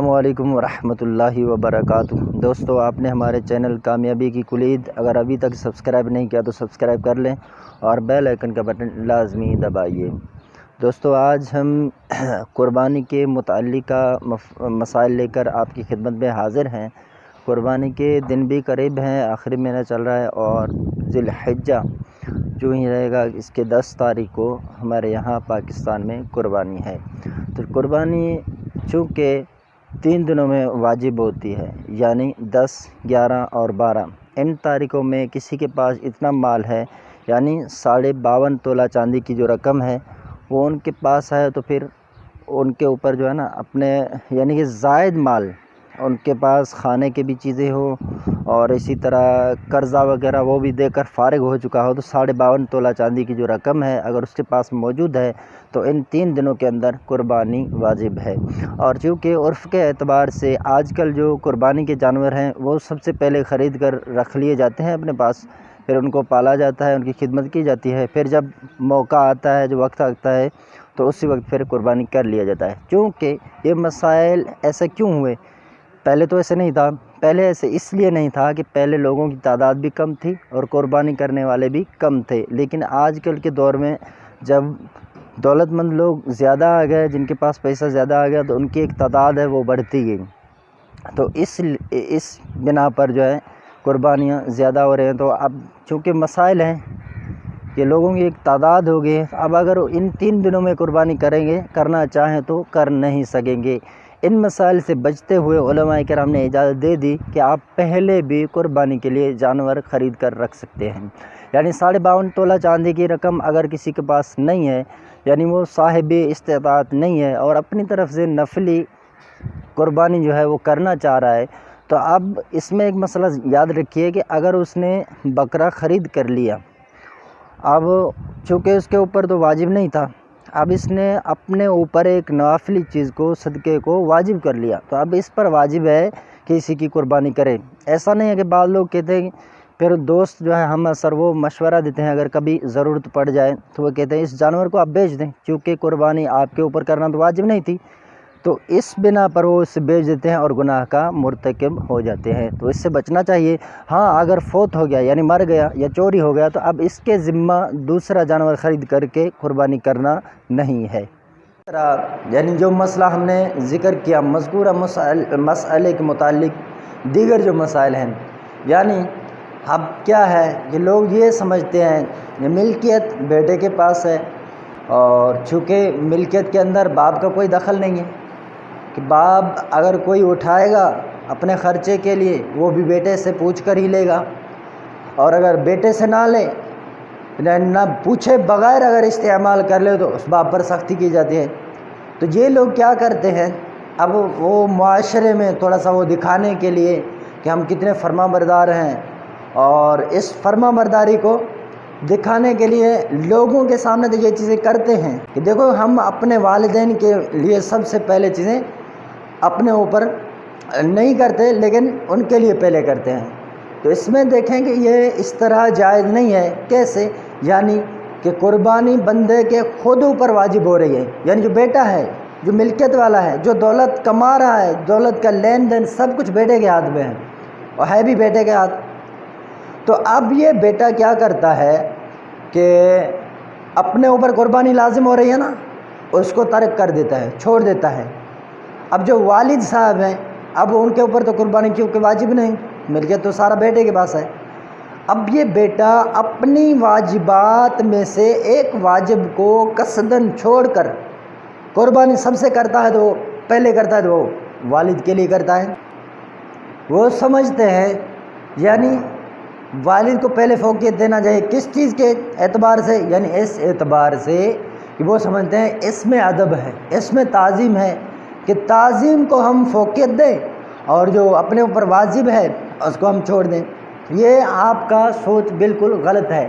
अस्सलामुअलैकुम वरहमतुल्लाहि वबरकातुह। दोस्तों, आपने हमारे चैनल कामयाबी की कुलीद अगर अभी तक सब्सक्राइब नहीं किया तो सब्सक्राइब कर लें और बेल आइकन का बटन लाजमी दबाइए। दोस्तों, आज हम कुर्बानी के मुताल्लिका मसाइल लेकर आपकी खिदमत में हाज़िर हैं। कुर्बानी के दिन भी करीब हैं, आखिरी महीना चल रहा है और ज़िलहिज्जा जो ही रहेगा इसके 10 तारीख को हमारे यहाँ पाकिस्तान में कुर्बानी है। तो कुर्बानी चूँकि 3 दिनों में वाजिब होती है, यानी 10, 11 और 12 इन तारीख़ों में किसी के पास इतना माल है, यानी 52.5 तोला चांदी की जो रकम है वो उनके पास है, तो फिर उनके ऊपर जो है ना अपने यानी कि ज़ायद माल उनके पास खाने की भी चीज़ें हो और इसी तरह कर्ज़ा वगैरह वो भी देकर फ़ारिग हो चुका हो, तो 52.5 तोला चांदी की जो रकम है अगर उसके पास मौजूद है तो इन 3 दिनों के अंदर कुर्बानी वाजिब है। और चूँकि उर्फ़ के एतबार से आजकल जो कुर्बानी के जानवर हैं वो सबसे पहले ख़रीद कर रख लिए जाते हैं अपने पास, फिर उनको पाला जाता है, उनकी खिदमत की जाती है, फिर जब मौका आता है, जो वक्त आता है तो उसी वक्त फिर कुर्बानी कर लिया जाता है। क्योंकि ये मसाइल ऐसे क्यों हुए? पहले तो ऐसे नहीं था। पहले ऐसे इसलिए नहीं था कि पहले लोगों की तादाद भी कम थी और कुर्बानी करने वाले भी कम थे, लेकिन आजकल के दौर में जब दौलतमंद लोग ज़्यादा आ गए, जिनके पास पैसा ज़्यादा आ गया, तो उनकी एक तादाद है वो बढ़ती गई। तो इस बिना पर जो है कुर्बानियाँ ज़्यादा हो रहे हैं। तो अब चूँकि मसाइल हैं कि लोगों की एक तादाद हो गई है, अब अगर इन 3 दिनों में कुर्बानी करना चाहें तो कर नहीं सकेंगे। इन मसाइल से बचते हुए उलमाए किराम ने इजाज़त दे दी कि आप पहले भी कुर्बानी के लिए जानवर ख़रीद कर रख सकते हैं। यानी 52.5 तोला चांदी की रकम अगर किसी के पास नहीं है, यानी वो साहिब इस्तिताअत नहीं है और अपनी तरफ से नफली कुर्बानी जो है वो करना चाह रहा है, तो अब इसमें एक मसला याद रखिए कि अगर उसने बकरा ख़रीद कर लिया, अब चूँकि उसके ऊपर तो वाजिब नहीं था, अब इसने अपने ऊपर एक नवाफिली चीज़ को, सदक़े को वाजिब कर लिया, तो अब इस पर वाजिब है कि इसी की कुर्बानी करे। ऐसा नहीं है कि बाद लोग कहते हैं, फिर दोस्त जो है हम असर वो मशवरा देते हैं, अगर कभी ज़रूरत पड़ जाए तो वो कहते हैं इस जानवर को आप बेच दें, चूँकि कुर्बानी आपके ऊपर करना तो वाजिब नहीं थी, तो इस बिना पर वो इसे बेच देते हैं और गुनाह का मुर्तकिब हो जाते हैं। तो इससे बचना चाहिए। हाँ, अगर फौत हो गया यानी मर गया या चोरी हो गया तो अब इसके ज़िम्मा दूसरा जानवर ख़रीद करके कुर्बानी करना नहीं है। यानी जो मसला हमने ज़िक्र किया, मज़कूरा मसअले के मुतालिक दीगर जो मसाइल हैं, यानी अब क्या है कि लोग ये समझते हैं कि मिल्कियत बेटे के पास है और चूँकि मिल्कियत के अंदर बाप का कोई दखल नहीं है कि बाप अगर कोई उठाएगा अपने ख़र्चे के लिए वो भी बेटे से पूछ कर ही लेगा, और अगर बेटे से ना ले, ना पूछे बग़ैर अगर इस्तेमाल कर ले तो उस बाप पर सख्ती की जाती है। तो ये लोग क्या करते हैं, अब वो मुआशरे में थोड़ा सा वो दिखाने के लिए कि हम कितने फर्माबरदार हैं, और इस फर्माबरदारी को दिखाने के लिए लोगों के सामने तो ये चीज़ें करते हैं कि देखो हम अपने वालिदैन के लिए सबसे पहले चीज़ें अपने ऊपर नहीं करते, लेकिन उनके लिए पहले करते हैं। तो इसमें देखें कि ये इस तरह जायज़ नहीं है। कैसे? यानी कि कुर्बानी बंदे के खुद ऊपर वाजिब हो रही है, यानी जो बेटा है, जो मिल्कियत वाला है, जो दौलत कमा रहा है, दौलत का लेन देन सब कुछ बेटे के हाथ में है और है भी बेटे के हाथ। तो अब ये बेटा क्या करता है कि अपने ऊपर कुर्बानी लाजिम हो रही है ना, उसको तर्क कर देता है, छोड़ देता है। अब जो वालिद साहब हैं, अब उनके ऊपर तो कुर्बानी क्योंकि वाजिब नहीं, मिल्कियत तो सारा बेटे के पास है। अब ये बेटा अपनी वाजिबात में से एक वाजिब को कसदन छोड़कर कुर्बानी सबसे करता है, तो पहले करता है तो वो वालिद के लिए करता है। वो समझते हैं यानी वालिद को पहले फ़ौक़ियत देना चाहिए। किस चीज़ के एतबार से? यानी इस एतबार से कि वो समझते हैं इसमें अदब है, इसमें ताज़ीम है, कि ताज़ीम को हम फ़ौक़ियत दें और जो अपने ऊपर वाजिब है उसको हम छोड़ दें। ये आपका सोच बिल्कुल गलत है।